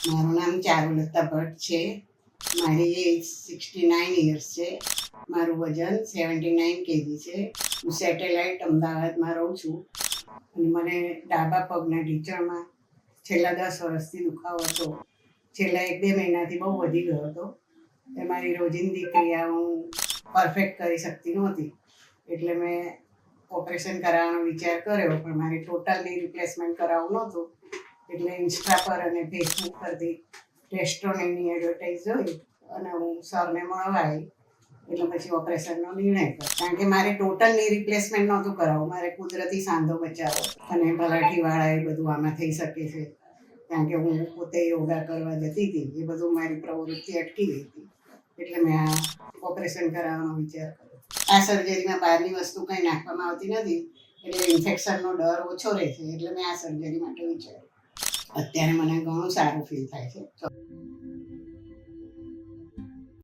મારું નામ ચારુલતા ભટ્ટ છે. મારી એજ 69 યર્સ છે. મારું વજન 79 kg છે. હું સેટેલાઇટ અમદાવાદમાં રહું છું અને મને ડાબા પગના ઢીંચણમાં છેલ્લા 10 વર્ષથી દુખાવો હતો. છેલ્લા 1-2 મહિનાથી બહુ વધી ગયો હતો. એ મારી રોજિંદી ક્રિયા હું પરફેક્ટ કરી શકતી નહોતી, એટલે મેં ઓપરેશન કરાવવાનો વિચાર કર્યો, પણ મારે ટોટલ ની રિપ્લેસમેન્ટ કરાવવું નહોતું. એટલે ઇન્સ્ટા પર અને ફેસબુક પરથી રેસ્ટોરન્ટની એડવર્ટાઈઝ જોઈ અને હું સરને મળવા આવી. એટલે પછી ઓપરેશનનો નિર્ણય કર્યો, કારણ કે મારે ટોટલ ની રિપ્લેસમેન્ટ નહોતું કરાવવું. મારે કુદરતી સાંધો બચાવો અને મરાઠીવાળા એ બધું આમાં થઈ શકે છે, કારણ કે હું પોતે યોગા કરવા જતી હતી. એ બધું મારી પ્રવૃત્તિ અટકી ગઈ હતી, એટલે મેં આ ઓપરેશન કરાવવાનો વિચાર કર્યો. આ સર્જરીમાં બહારની વસ્તુ કંઈ નાખવામાં આવતી નથી, એટલે ઇન્ફેક્શનનો ડર ઓછો રહે છે. એટલે મેં આ સર્જરી માટે વિચાર્યું. અત્યારે મને ઘણું સારું ફીલ થાય છે.